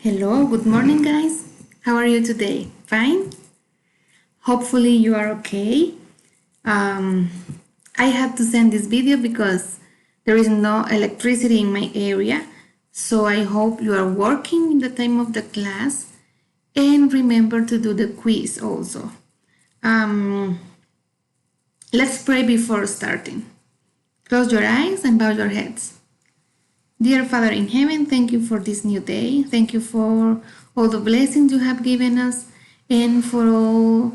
Hello, good morning, guys. How are you today? Fine? Hopefully, you are okay. Um, I had to send this video because there is no electricity in my area. So I hope you are working in the time of the class and remember to do the quiz also. Let's pray before starting. Close your eyes and bow your heads. Dear Father in heaven, thank you for this new day. Thank you for all the blessings you have given us and for all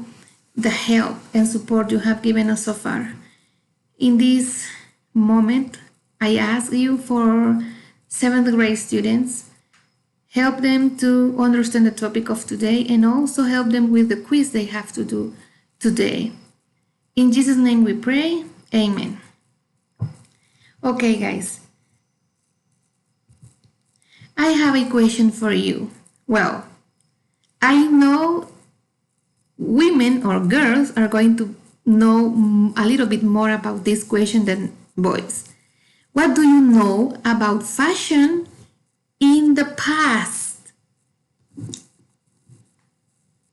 the help and support you have given us so far. In this moment, I ask you for 7th grade students, help them to understand the topic of today and also help them with the quiz they have to do today. In Jesus' name we pray, amen. Okay, guys. I have a question for you. Well, I know women or girls are going to know a little bit more about this question than boys. What do you know about fashion in the past?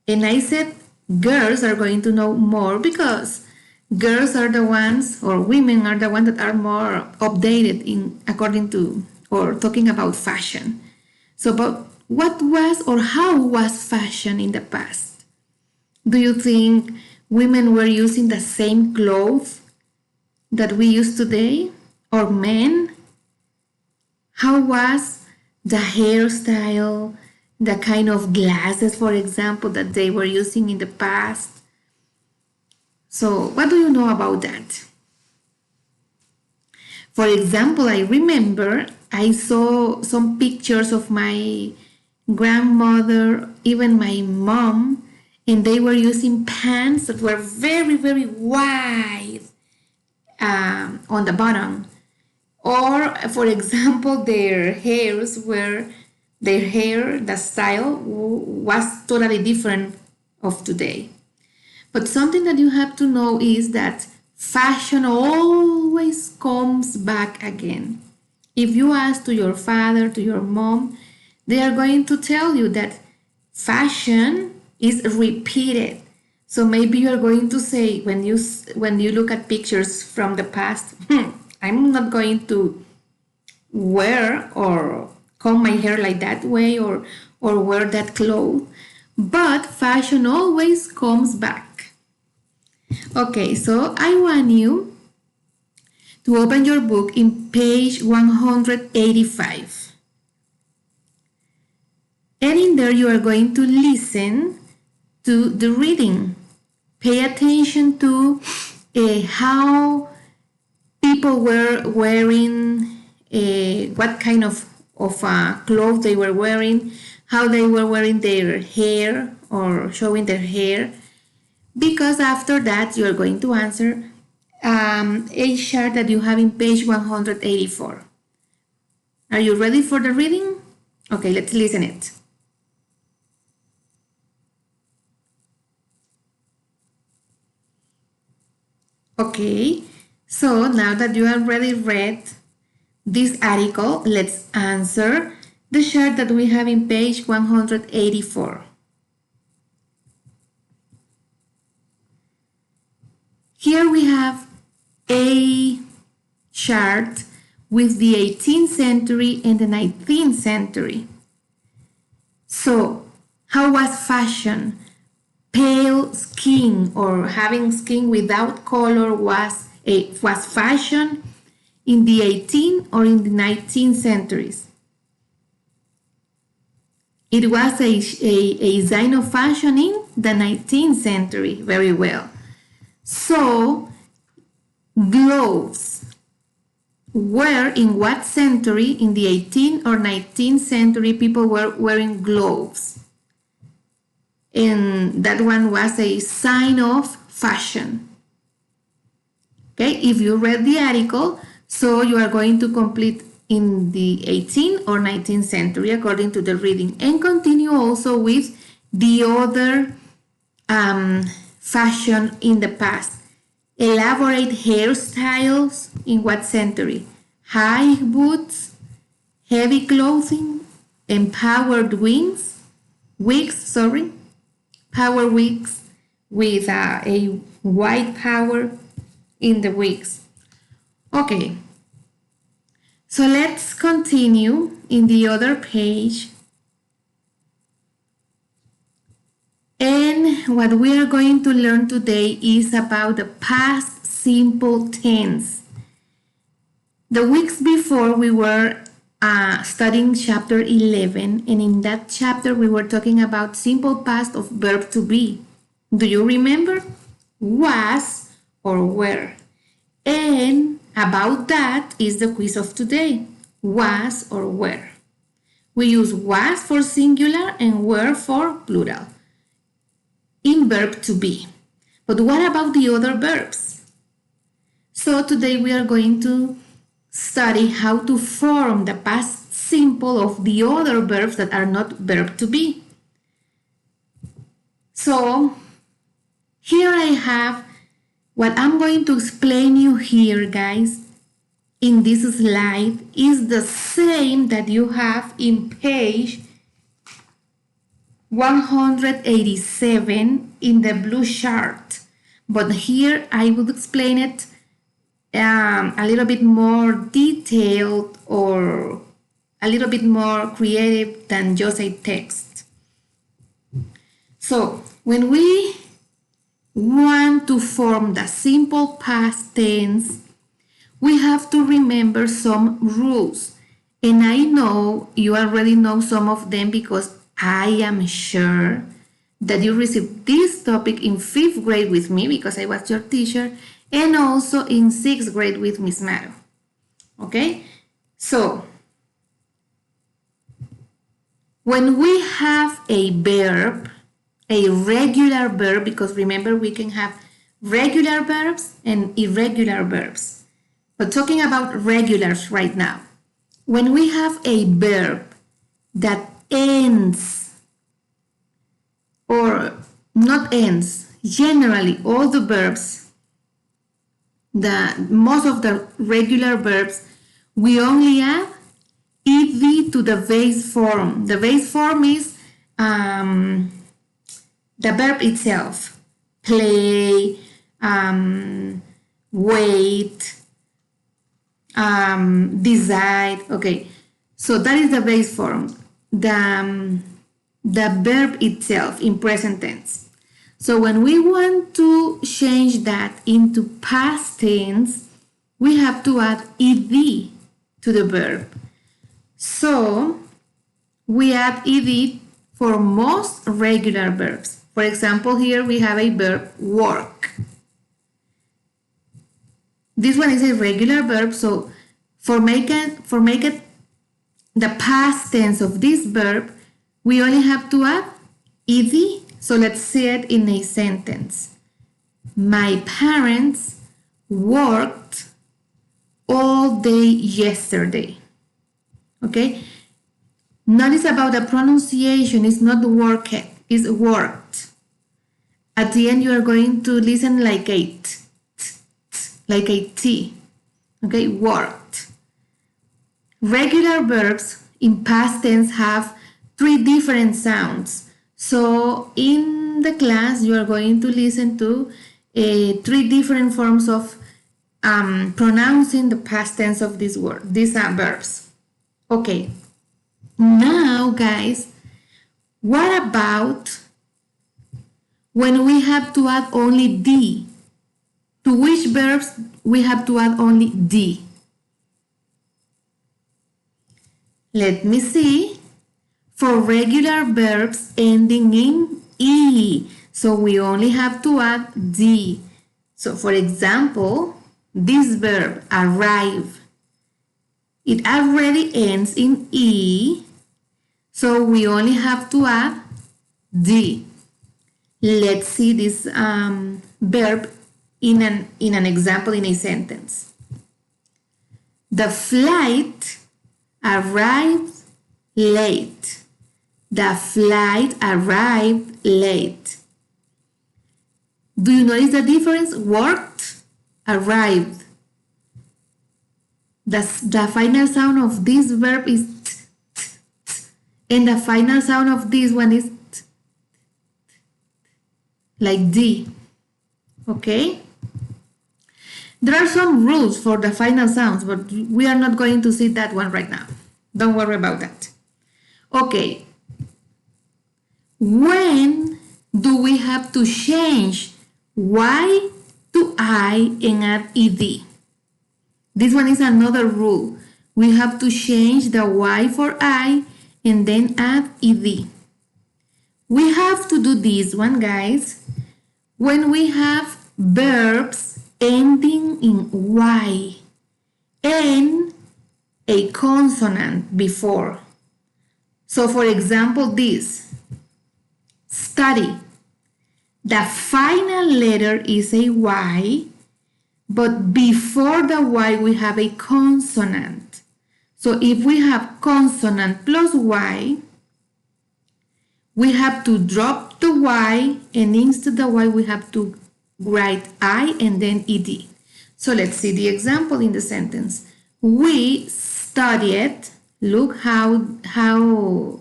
And I said girls are going to know more because girls are the ones, or women are the ones that are more updated in according to or talking about fashion. So, but what was or how was fashion in the past? Do you think women were using the same clothes that we use today, or men? How was the hairstyle, the kind of glasses, for example, that they were using in the past? So, what do you know about that? For example, I remember I saw some pictures of my grandmother, even my mom, and they were using pants that were very, very wide on the bottom. Or, for example, their hair, the style was totally different of today. But something that you have to know is that fashion always comes back again. If you ask to your father, to your mom, they are going to tell you that fashion is repeated. So maybe you are going to say when you look at pictures from the past, I'm not going to wear or comb my hair like that way or wear that clothes. But fashion always comes back. Okay, so I want you to open your book in page 185. And in there you are going to listen to the reading. Pay attention to how people were wearing, what kind of clothes they were wearing, how they were wearing their hair or showing their hair. Because after that you are going to answer a chart that you have in page 184. Are you ready for the reading? Okay, let's listen it. Okay, so now that you already read this article, let's answer the chart that we have in page 184. Here we have a chart with the 18th century and the 19th century. So, how was fashion? Pale skin or having skin without color was fashion in the 18th or in the 19th centuries. It was a sign of fashion in the 19th century, very well. So, gloves were in what century? In the 18th or 19th century, people were wearing gloves. And that one was a sign of fashion. Okay, if you read the article, so you are going to complete in the 18th or 19th century according to the reading and continue also with the other fashion in the past. Elaborate hairstyles in what century? High boots, heavy clothing, empowered power wigs with a white power in the wigs. Okay, so let's continue in the other page. And what we are going to learn today is about the past simple tense. The weeks before we were studying chapter 11, and in that chapter we were talking about simple past of verb to be. Do you remember? Was or were. And about that is the quiz of today. Was or were. We use was for singular and were for plural in verb to be. But what about the other verbs? So today we are going to study how to form the past simple of the other verbs that are not verb to be. So here I have what I'm going to explain you here, guys, in this slide is the same that you have in page 187 in the blue chart. But here I will explain it a little bit more detailed or a little bit more creative than just a text. So when we want to form the simple past tense, we have to remember some rules. And I know you already know some of them because I am sure that you received this topic in 5th grade with me because I was your teacher, and also in 6th grade with Miss Maro. Okay? So, when we have a verb, a regular verb, because remember we can have regular verbs and irregular verbs. But talking about regulars right now, when we have a verb that ends or not ends, generally all the verbs, most of the regular verbs, we only add ed to the base form. The base form is the verb itself. Play, wait, decide. Okay, so that is the base form. The verb itself in present tense. So when we want to change that into past tense, we have to add ed to the verb. So we add ed for most regular verbs. For example, here we have a verb work. This one is a regular verb, so for make it the past tense of this verb, we only have to add ed. So let's say it in a sentence. My parents worked all day yesterday. Okay? Notice about the pronunciation, it's not worked, it's worked. At the end, you are going to listen like a t, like a T. Okay? Worked. Regular verbs in past tense have 3 different sounds. So in the class, you are going to listen to 3 different forms of pronouncing the past tense of these verbs. Okay. Now, guys, what about when we have to add only D? To which verbs we have to add only D? Let me see. For regular verbs ending in E, so we only have to add D. So for example, this verb, arrive, it already ends in E, so we only have to add D. Let's see this verb in an example in a sentence. The flight arrived late. The flight arrived late. Do you notice the difference? Worked, arrived. The final sound of this verb is t, t, t. And the final sound of this one is like D. Okay? There are some rules for the final sounds, but we are not going to see that one right now. Don't worry about that. Okay. When do we have to change Y to I and add ED? This one is another rule. We have to change the Y for I and then add ED. We have to do this one, guys, when we have verbs ending in Y and a consonant before. So for example, this, study. The final letter is a Y, but before the Y we have a consonant. So if we have consonant plus Y, we have to drop the Y, and instead of the Y we have to write I and then ED. So let's see the example in the sentence. We studied. Look how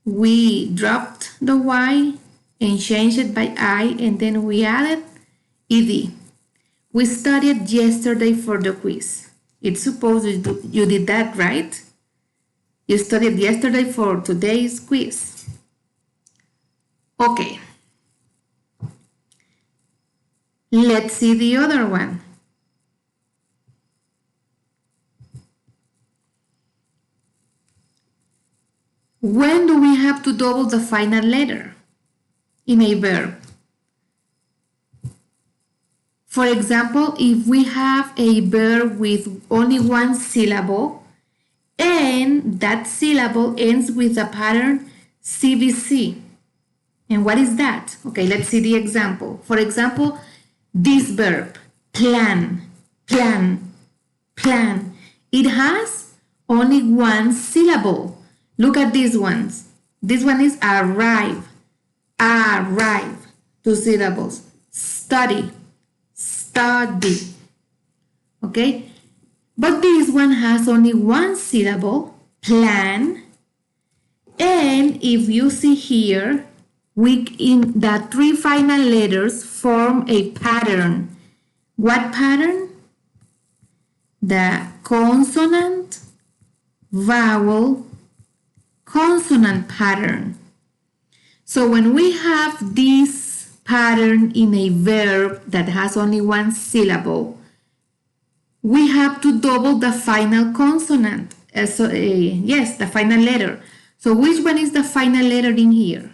we dropped the Y and changed it by I, and then we added ED. We studied yesterday for the quiz. It's supposed you did that, right? You studied yesterday for today's quiz. Okay. Let's see the other one. When do we have to double the final letter in a verb? For example, if we have a verb with only one syllable and that syllable ends with the pattern CVC. And what is that? Okay, let's see the example. For example, this verb, plan, plan, plan. It has only one syllable. Look at these ones. This one is arrive, arrive, 2 syllables. Study, study. Okay? But this one has only one syllable, plan. And if you see here, in the 3 final letters form a pattern. What pattern? The consonant, vowel, consonant pattern. So when we have this pattern in a verb that has only one syllable, we have to double the final consonant. Yes, the final letter. So which one is the final letter in here?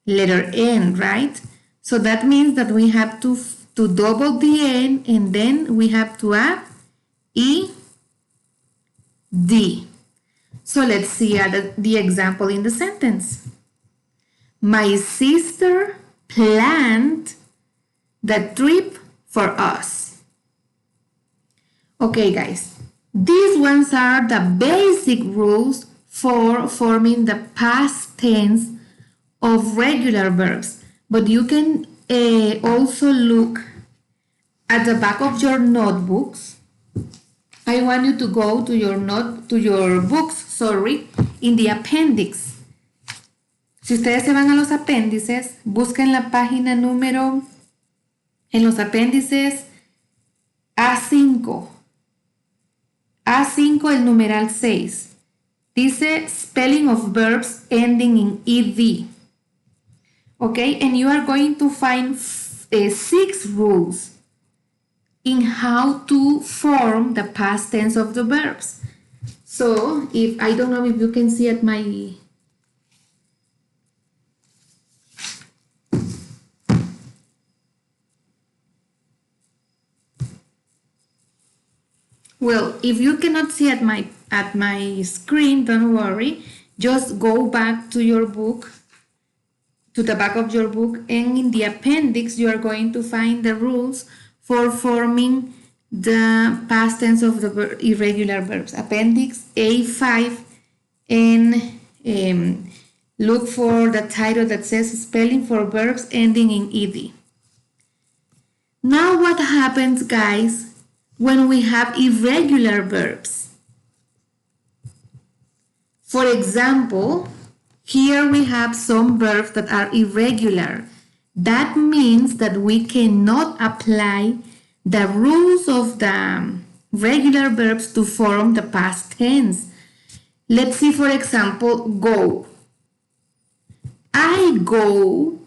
Letter N, right? So that means that we have to double the N, and then we have to add E, D. So let's see the example in the sentence. My sister planned the trip for us. Okay, guys, these ones are the basic rules for forming the past tense of regular verbs, but you can also look at the back of your notebooks. I want you to go to your books, in the appendix. Si ustedes se van a los apéndices, busquen la página número, en los apéndices A5. A5, el numeral 6. Dice spelling of verbs ending in ED. Okay, and you are going to find 6 rules in how to form the past tense of the verbs. So, I don't know if you can see at my... Well, if you cannot see at my screen, don't worry. Just go back to your book, to the back of your book, and in the appendix you are going to find the rules for forming the past tense of the irregular verbs. Appendix A5, and look for the title that says spelling for verbs ending in ED. Now what happens, guys, when we have irregular verbs? For example, here we have some verbs that are irregular. That means that we cannot apply the rules of the regular verbs to form the past tense. Let's see, for example, go. I go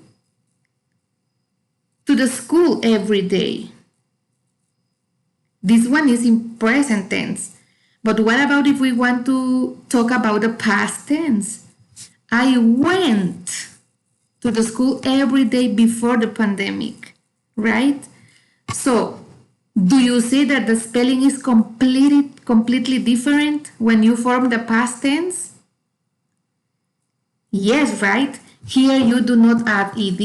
to the school every day. This one is in present tense. But what about if we want to talk about the past tense? I went to the school every day before the pandemic, right? So, do you see that the spelling is completely different when you form the past tense? Yes, right? Here you do not add ed.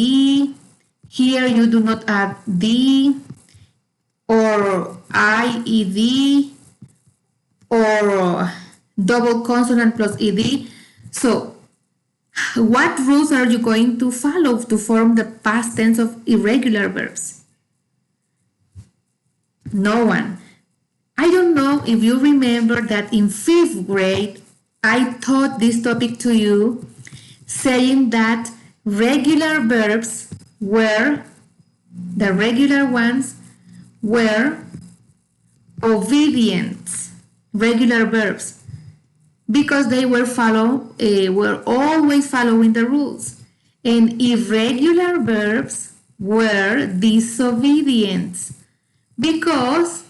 Here you do not add d or ied or double consonant plus ed. So, what rules are you going to follow to form the past tense of irregular verbs? No one. I don't know if you remember that in 5th grade, I taught this topic to you, saying that regular verbs were, the regular ones were obedient regular verbs because they were always following the rules, and irregular verbs were disobedient because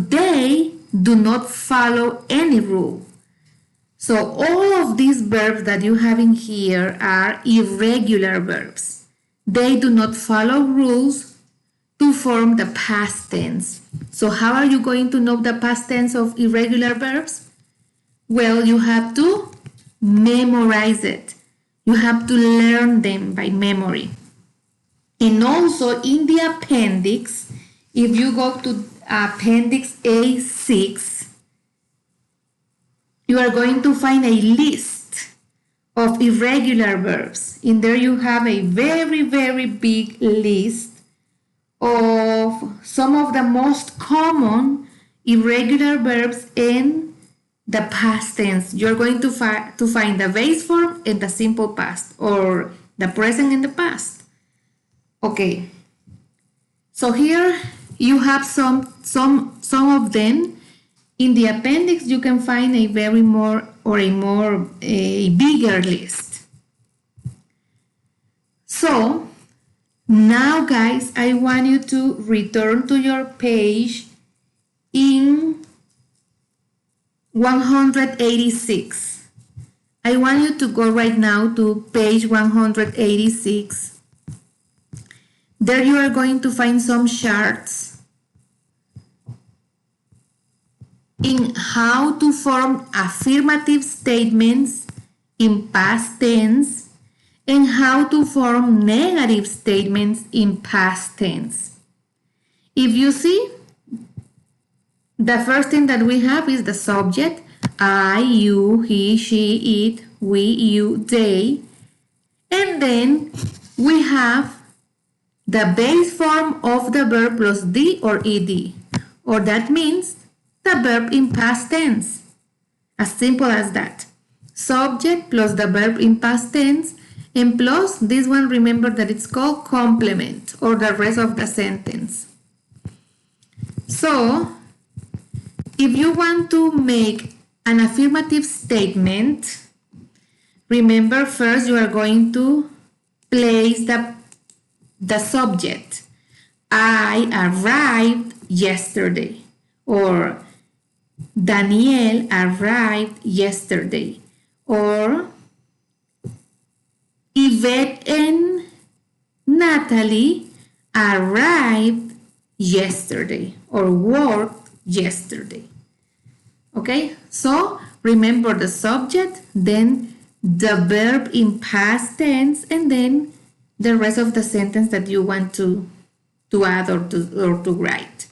they do not follow any rule. So all of these verbs that you have in here are irregular verbs. They do not follow rules to form the past tense. So how are you going to know the past tense of irregular verbs? Well, you have to memorize it. You have to learn them by memory. And also in the appendix, if you go to appendix A6, you are going to find a list of irregular verbs. In there you have a very, very big list of some of the most common irregular verbs in the past tense. You're going to find the base form and the simple past, or the present and the past. Okay. So here you have some of them. In the appendix, you can find a bigger list. So now, guys, I want you to return to your page in 186. I want you to go right now to page 186. There you are going to find some charts in how to form affirmative statements in past tense and how to form negative statements in past tense. If you see, the first thing that we have is the subject, I, you, he, she, it, we, you, they. And then we have the base form of the verb plus d or ed, or that means the verb in past tense. As simple as that. Subject plus the verb in past tense, and plus this one, remember that it's called complement, or the rest of the sentence. So, if you want to make an affirmative statement, remember first you are going to place the subject. I arrived yesterday, or Daniel arrived yesterday, or Yvette and Natalie arrived yesterday or worked yesterday. Okay, so remember the subject, then the verb in past tense, and then the rest of the sentence that you want to add or to write.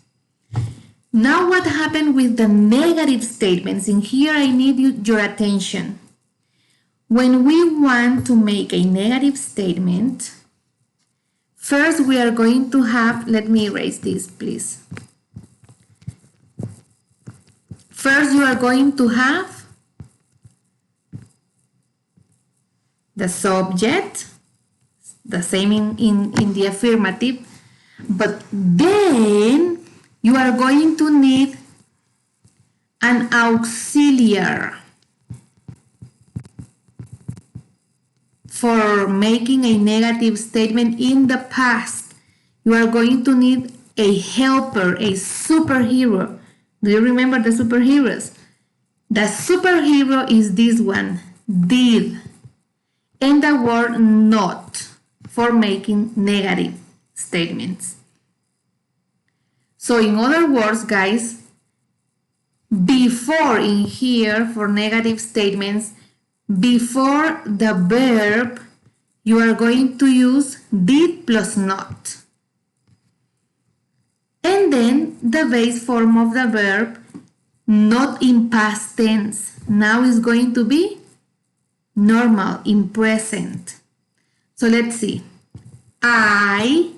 Now what happened with the negative statements? In here I need your attention. When we want to make a negative statement, first we are going to have, let me erase this please. First you are going to have the subject, the same in the affirmative, but then you are going to need an auxiliary for making a negative statement in the past. You are going to need a helper, a superhero. Do you remember the superheroes? The superhero is this one, did, and the word not for making negative statements. So in other words, guys, before in here for negative statements, before the verb, you are going to use did plus not. And then the base form of the verb, not in past tense, now is going to be normal, in present. So let's see. I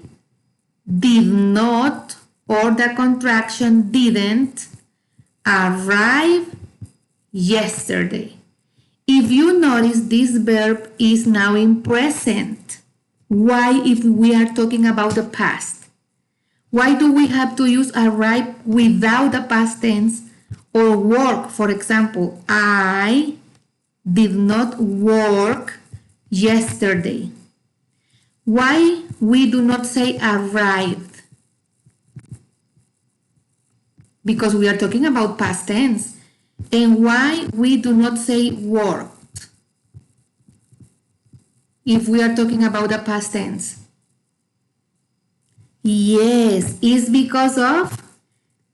did not, or the contraction didn't, arrive yesterday. If you notice, this verb is now in present. Why if we are talking about the past? Why do we have to use arrive without the past tense? Or work, for example, I did not work yesterday. Why we do not say arrived? Because we are talking about past tense. And why we do not say worked if we are talking about the past tense? Yes, it's because of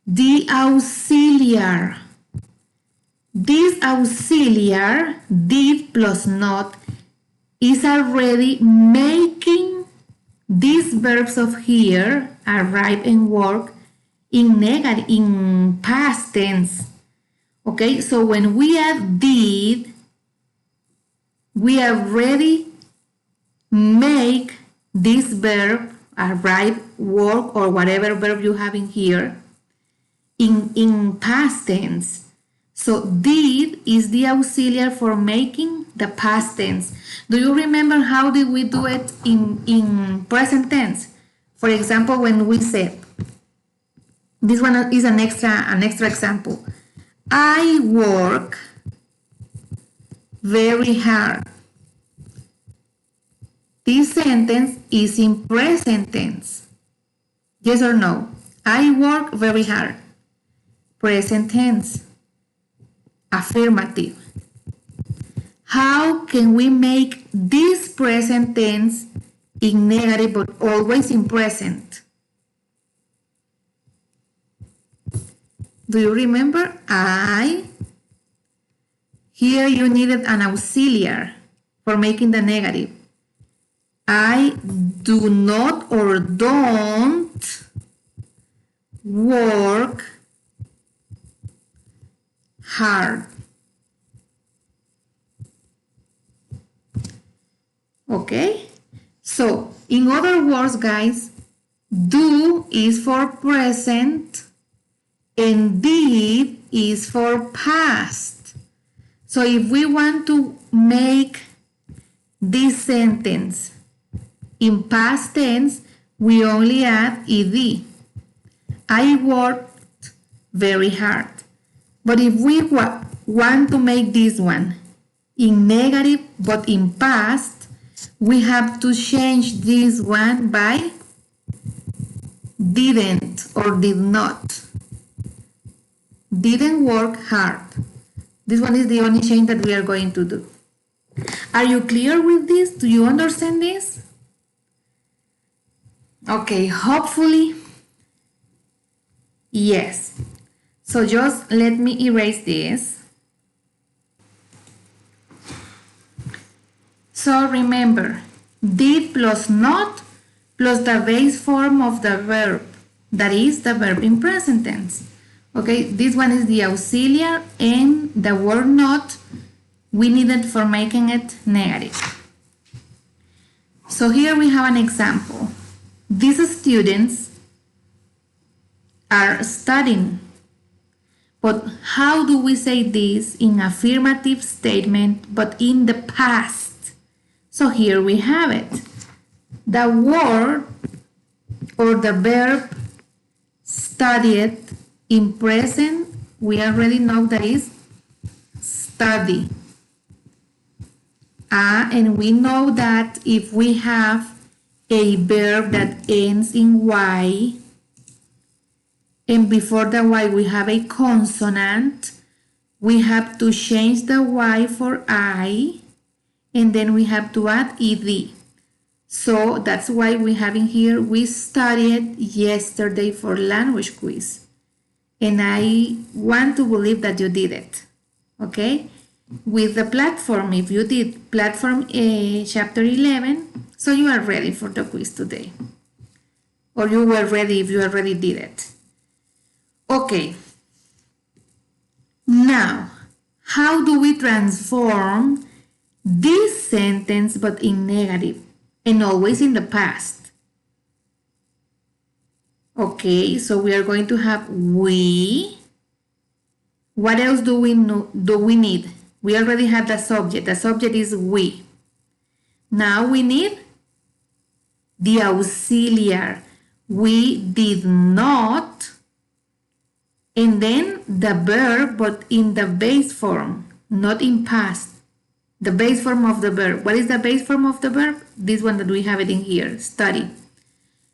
the auxiliary. This auxiliary, did plus not, is already making these verbs of here, arrive and work, in past tense. Okay, so when we add did, we already make this verb, arrive, work, or whatever verb you have in here, in past tense. So did is the auxiliary for making the past tense. Do you remember how did we do it in present tense? For example, when we said, this one is an extra example. I work very hard. This sentence is in present tense. Yes or no? I work very hard. Present tense. Affirmative. How can we make this present tense in negative but always in present? Do you remember? Here you needed an auxiliary for making the negative. I do not or don't work hard. Okay? So, in other words, guys, do is for present and did is for past. So if we want to make this sentence in past tense, we only add ed. I worked very hard. But if we want to make this one in negative but in past, we have to change this one by didn't or did not. Didn't work hard. This one is the only change that we are going to do. Are you clear with this? Do you understand this? Okay, hopefully, yes. So just let me erase this. So remember, did plus not plus the base form of the verb, that is the verb in present tense. Okay, this one is the auxiliary and the word not we needed for making it negative. So here we have an example. These students are studying. But how do we say this in affirmative statement but in the past? So here we have it. The word or the verb studied in present, we already know that is study. And we know that if we have a verb that ends in Y, and before the Y we have a consonant, we have to change the Y for I, and then we have to add ed. So that's why we have in here, we studied yesterday for language quiz. And I want to believe that you did it, okay? With the platform, if you did platform chapter 11, so you are ready for the quiz today. Or you were ready if you already did it. Okay. Now, how do we transform this sentence but in negative and always in the past? Okay, so we are going to have we. What else do we need? We already have the subject. The subject is we. Now we need the auxiliary. We did not. And then the verb, but in the base form, not in past. The base form of the verb. What is the base form of the verb? This one that we have it in here, study.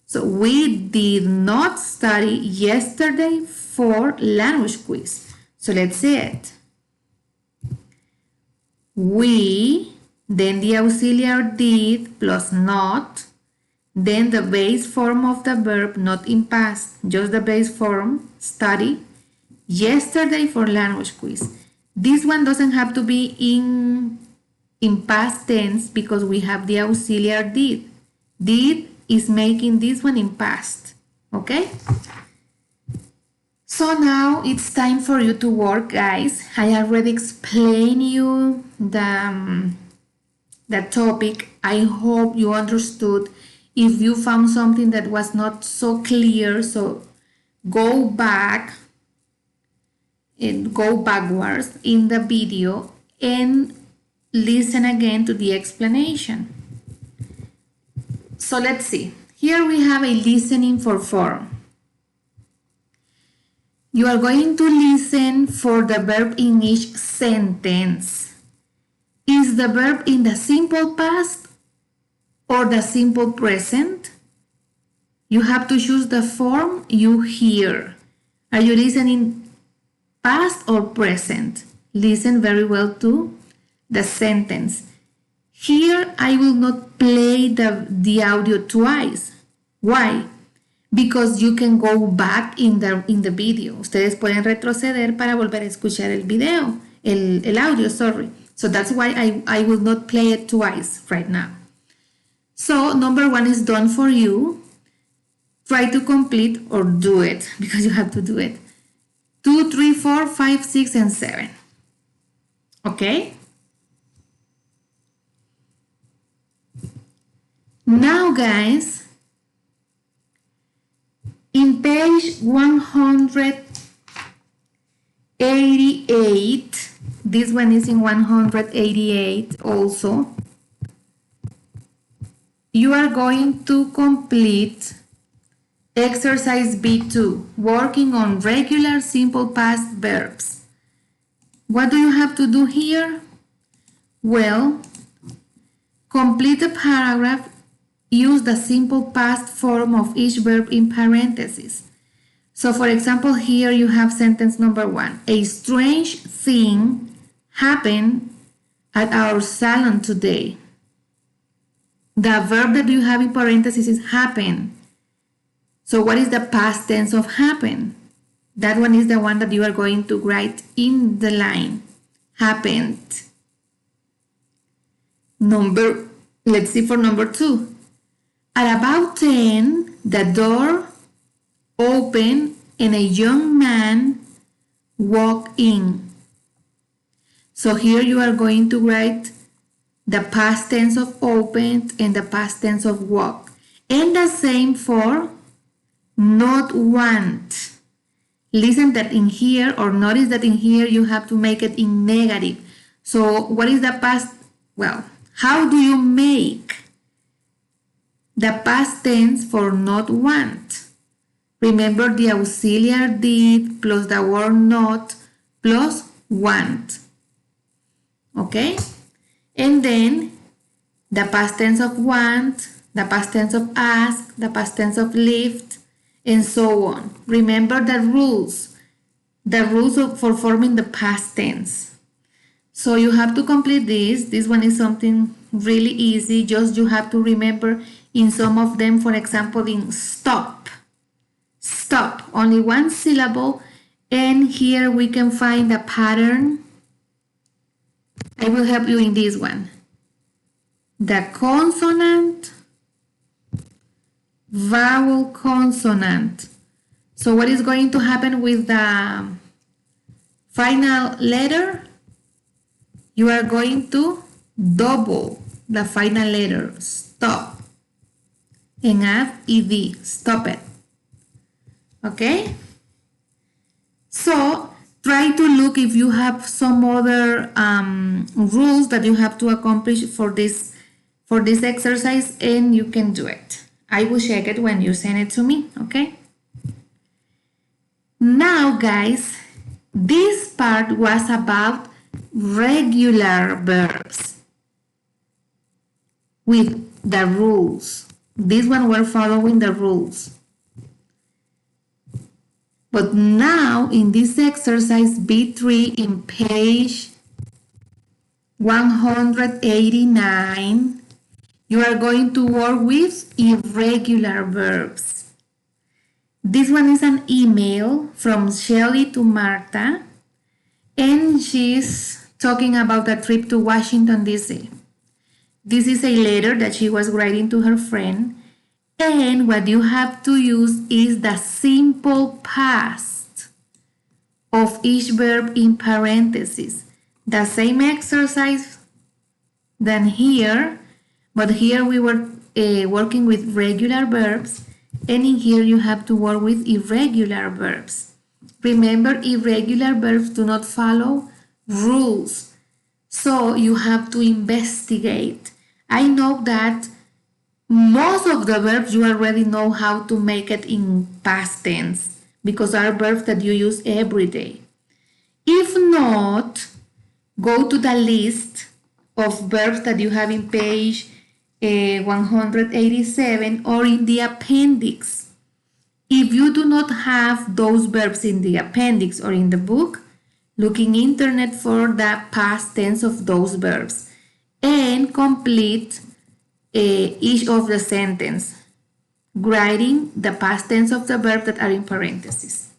So we did not study yesterday for language quiz. So let's say it. We, then the auxiliary did plus not, then the base form of the verb, not in past, just the base form, study, yesterday for language quiz. This one doesn't have to be in past tense because we have the auxiliary did. Did is making this one in past, okay? So now it's time for you to work, guys. I already explained you the topic. I hope you understood. If you found something that was not so clear, so go back and go backwards in the video and listen again to the explanation. So let's see. Here we have a listening for form. You are going to listen for the verb in each sentence. Is the verb in the simple past or the simple present? You have to choose the form you hear. Are you listening past or present? Listen very well to the sentence. Here I will not play the audio twice. Why? Because you can go back in the video. Ustedes pueden retroceder para volver a escuchar el video, el audio, sorry. So that's why I will not play it twice right now. So number 1 is done for you. Try to complete or do it because you have to do it. 2, 3, 4, 5, 6, and 7. Okay? Now, guys, in page 188, this one is in 188 also, you are going to complete exercise B2, working on regular simple past verbs. What do you have to do here? Well, complete the paragraph. Use the simple past form of each verb in parentheses. So for example, here you have sentence number 1. A strange thing happened at our salon today. The verb that you have in parentheses is happen. So what is the past tense of happen? That one is the one that you are going to write in the line. Happened. Let's see for number 2. At about 10, the door opened and a young man walked in. So here you are going to write the past tense of opened and the past tense of walk. And the same for not want. Listen that in here, or notice that in here you have to make it in negative. So what is the past? Well, How do you make the past tense for not want? Remember the auxiliary did plus the word not plus want. Okay? And then the past tense of want, the past tense of ask, the past tense of lift, and so on. Remember the rules for forming the past tense. So you have to complete this. This one is something really easy. Just you have to remember in some of them, for example, in stop. Stop, only one syllable. And here we can find a pattern. I will help you in this one. The consonant, vowel, consonant. So what is going to happen with the final letter? You are going to double the final letter, stop, and add ed, stop it. Okay? So try to look if you have some other rules that you have to accomplish for this exercise, and you can do it. I will check it when you send it to me, okay? Now, guys, this part was about regular verbs with the rules. This one we're following the rules. But now in this exercise B3 in page 189, you are going to work with irregular verbs. This one is an email from Shelly to Marta, and she's talking about a trip to Washington, D.C. This is a letter that she was writing to her friend, and what you have to use is the simple past of each verb in parentheses. The same exercise than here, but here we were working with regular verbs, and in here you have to work with irregular verbs. Remember, irregular verbs do not follow rules, so you have to investigate. I know that most of the verbs you already know how to make it in past tense because are verbs that you use every day. If not, go to the list of verbs that you have in page 187 or in the appendix. If you do not have those verbs in the appendix or in the book, look in internet for the past tense of those verbs and complete each of the sentence, writing the past tense of the verb that are in parentheses.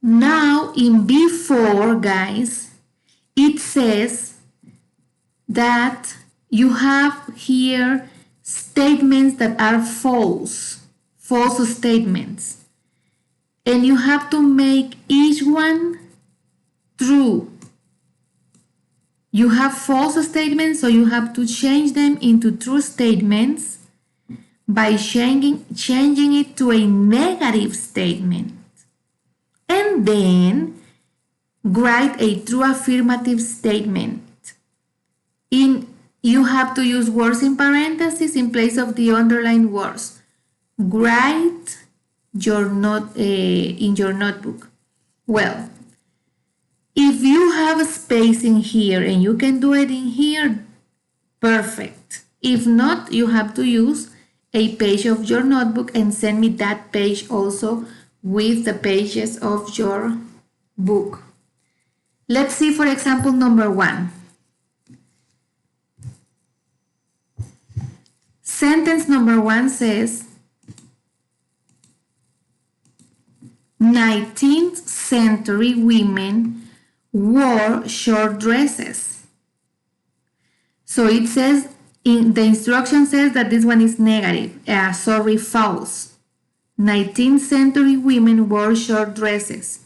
Now in B4, guys, it says that you have here statements that are false statements, and you have to make each one true. You have false statements, so you have to change them into true statements by changing it to a negative statement. And then write a true affirmative statement. You have to use words in parentheses in place of the underlined words. Write in your notebook. Well, if you have a space in here and you can do it in here, perfect. If not, you have to use a page of your notebook and send me that page also with the pages of your book. Let's see, for example, number 1. Sentence number 1 says, 19th century women wore short dresses. So it says, the instruction says that this one is negative. False. 19th century women wore short dresses.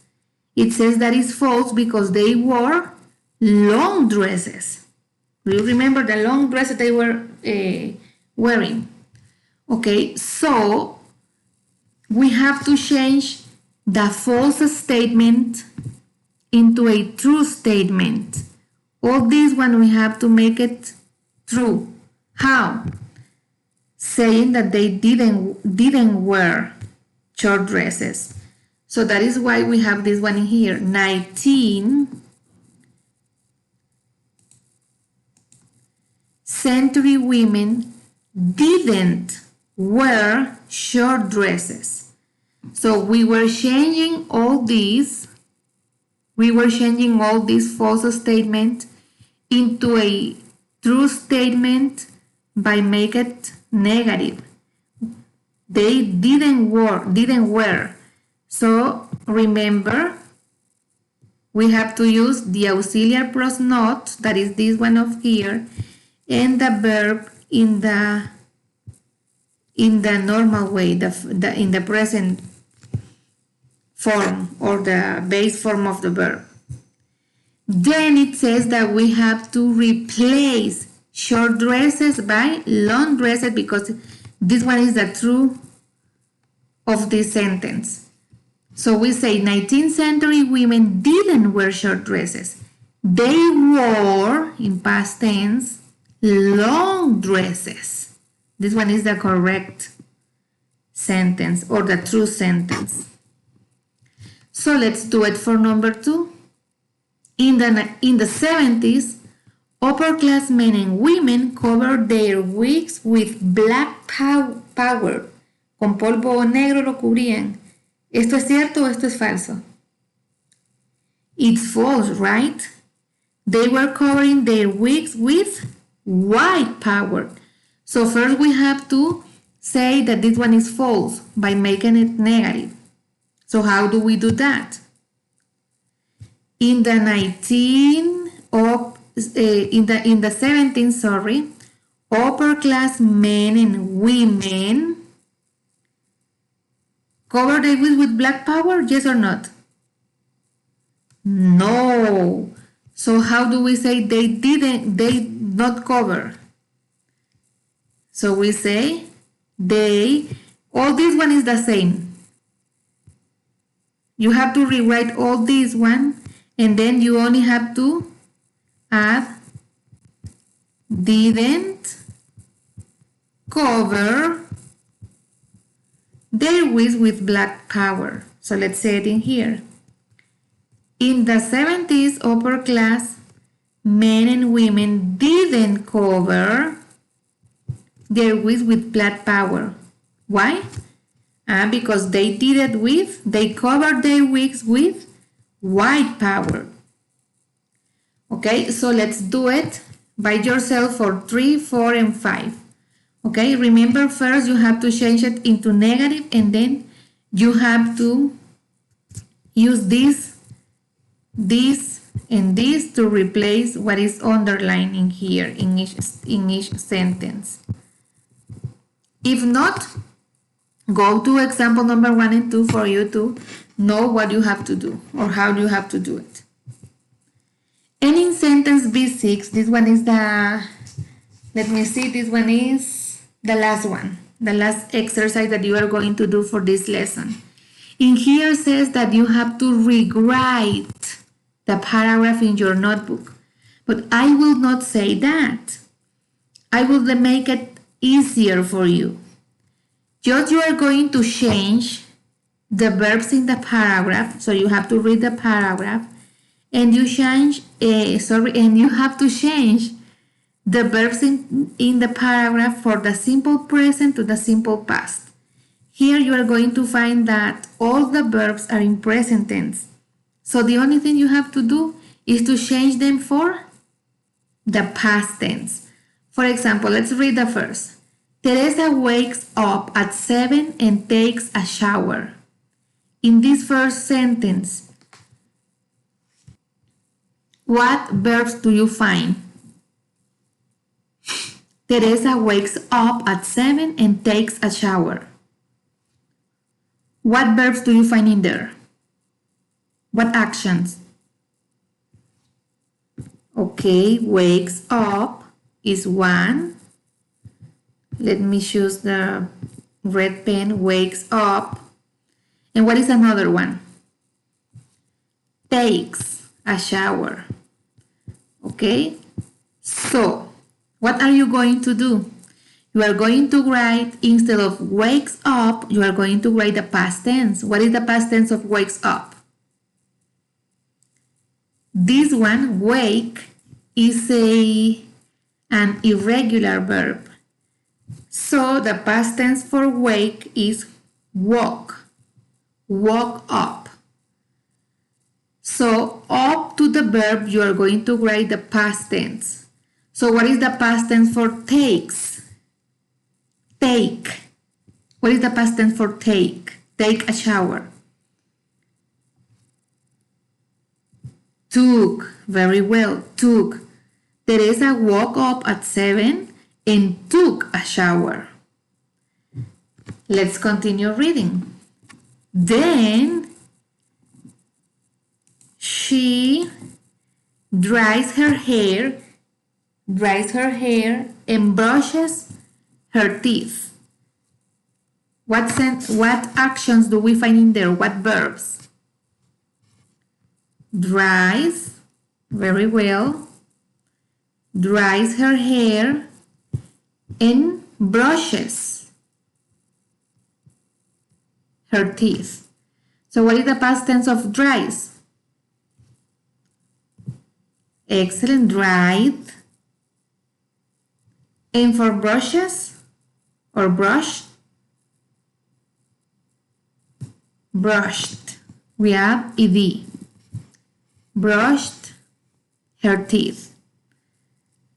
It says that is false because they wore long dresses. Do you remember the long dresses they were wearing? Okay, so we have to change the false statement into a true statement, All this one we have to make it true. How? Saying that they didn't wear short dresses. So that is why we have this one in here. 19th century women didn't wear short dresses. So we were changing all these. We were changing all these false statements into a true statement by making it negative. They didn't wear. So remember, we have to use the auxiliary plus not, that is this one of here, and the verb in the normal way, in the present form or the base form of the verb. Then it says that we have to replace short dresses by long dresses because this one is the true of this sentence. So we say 19th century women didn't wear short dresses. They wore, in past tense, long dresses. This one is the correct sentence or the true sentence. So let's do it for number 2. In the 70s, upper class men and women covered their wigs with black powder. Con polvo negro lo cubrían. ¿Esto es cierto o esto es falso? It's false, right? They were covering their wigs with white powder. So first we have to say that this one is false by making it negative. So how do we do that? In the 17th, upper class men and women cover their wigs with black powder, yes or not? No. So how do we say they not cover? So we say all this one is the same. You have to rewrite all this one and then you only have to add didn't cover their wigs with black powder. So let's say it in here. In the 70s, upper class men and women didn't cover their wigs with black powder. Why? Because they covered their wigs with white powder. Okay, so let's do it by yourself for 3, 4, and 5. Okay, remember first you have to change it into negative and then you have to use this, and this to replace what is underlined in here in each sentence. If not, go to example number 1 and 2 for you to know what you have to do or how you have to do it. And in sentence B6, this one is this one is the last one, the last exercise that you are going to do for this lesson. In here says that you have to rewrite the paragraph in your notebook, but I will not say that. I will make it easier for you. Just you are going to change the verbs in the paragraph, so you have to read the paragraph, and you have to change the verbs in the paragraph for the simple present to the simple past. Here you are going to find that all the verbs are in present tense. So the only thing you have to do is to change them for the past tense. For example, let's read the first. Teresa wakes up at 7 and takes a shower. In this first sentence, what verbs do you find? Teresa wakes up at 7 and takes a shower. What verbs do you find in there? What actions? Okay, wakes up is one. Let me choose the red pen, wakes up. And what is another one? Takes a shower. Okay? So, what are you going to do? You are going to write, instead of wakes up, you are going to write the past tense. What is the past tense of wakes up? This one, wake, is an irregular verb. So the past tense for wake is woke, woke up. So up to the verb, you are going to write the past tense. So what is the past tense for takes? Take. What is the past tense for take? Take a shower. Took. Very well. Took. Teresa woke up at 7 and took a shower. Let's continue reading. Then she dries her hair and brushes her teeth. What actions do we find in there? What verbs? Dries, very well. Dries her hair and brushes her teeth. So what is the past tense of dries? Excellent, dried. And for brushes or brush? Brushed. We have ed. Brushed her teeth.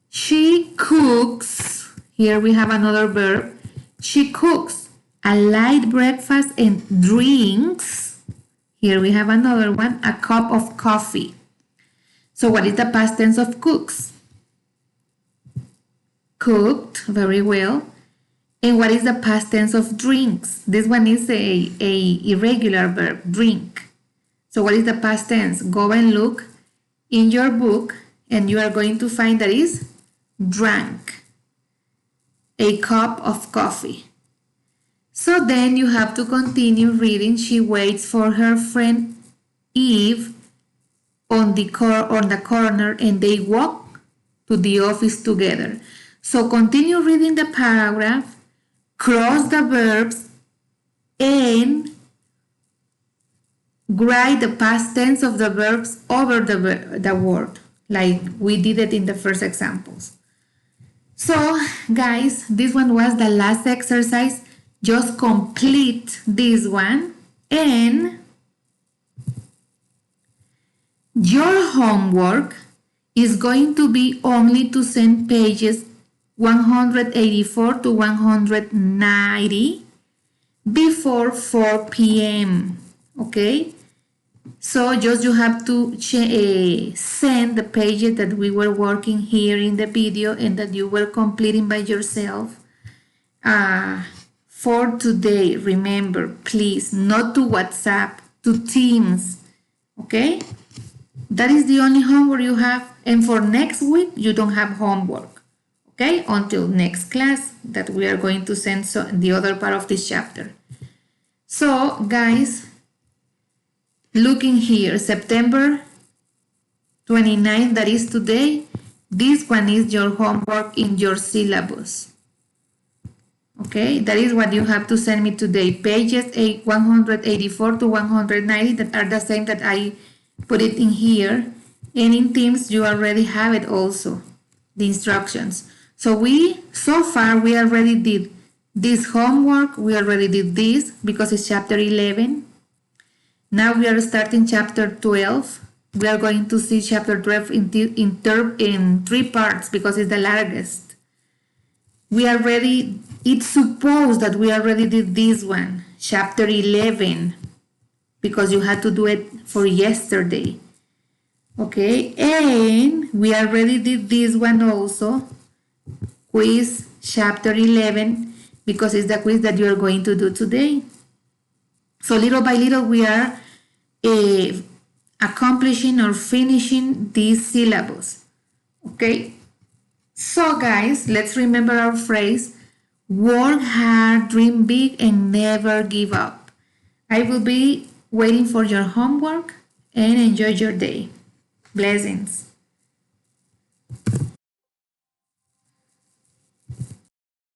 She cooks. Here we have another verb. She cooks a light breakfast and drinks. Here we have another one, a cup of coffee. So what is the past tense of cooks? Cooked, very well. And what is the past tense of drinks? This one is a irregular verb, drink. So what is the past tense? Go and look in your book and you are going to find that is drank. A cup of coffee. So then you have to continue reading. She waits for her friend Eve on the corner and they walk to the office together. So continue reading the paragraph, cross the verbs, and write the past tense of the verbs over the word, like we did it in the first examples. So, guys, this one was the last exercise. Just complete this one, and your homework is going to be only to send pages 184 to 190 before 4 p.m. Okay? So just you have to send the pages that we were working here in the video and that you were completing by yourself. For today, remember, please, not to WhatsApp, to Teams. Okay? That is the only homework you have. And for next week, you don't have homework. Okay? Until next class that we are going to send the other part of this chapter. So, guys, looking here, September 29, that is today. This one is your homework in your syllabus. Okay, that is what you have to send me today. Pages 184 to 190 that are the same that I put it in here. And in Teams, you already have it also, the instructions. So far, we already did this homework. We already did this because it's chapter 11. Now we are starting chapter 12. We are going to see chapter 12 in 3 parts because it's the largest. It's supposed that we already did this one, chapter 11, because you had to do it for yesterday. Okay, and we already did this one also, quiz chapter 11, because it's the quiz that you are going to do today. So little by little we are accomplishing or finishing this syllabus. Okay, so guys, let's remember our phrase, work hard, dream big, and never give up. I will be waiting for your homework and enjoy your day. Blessings.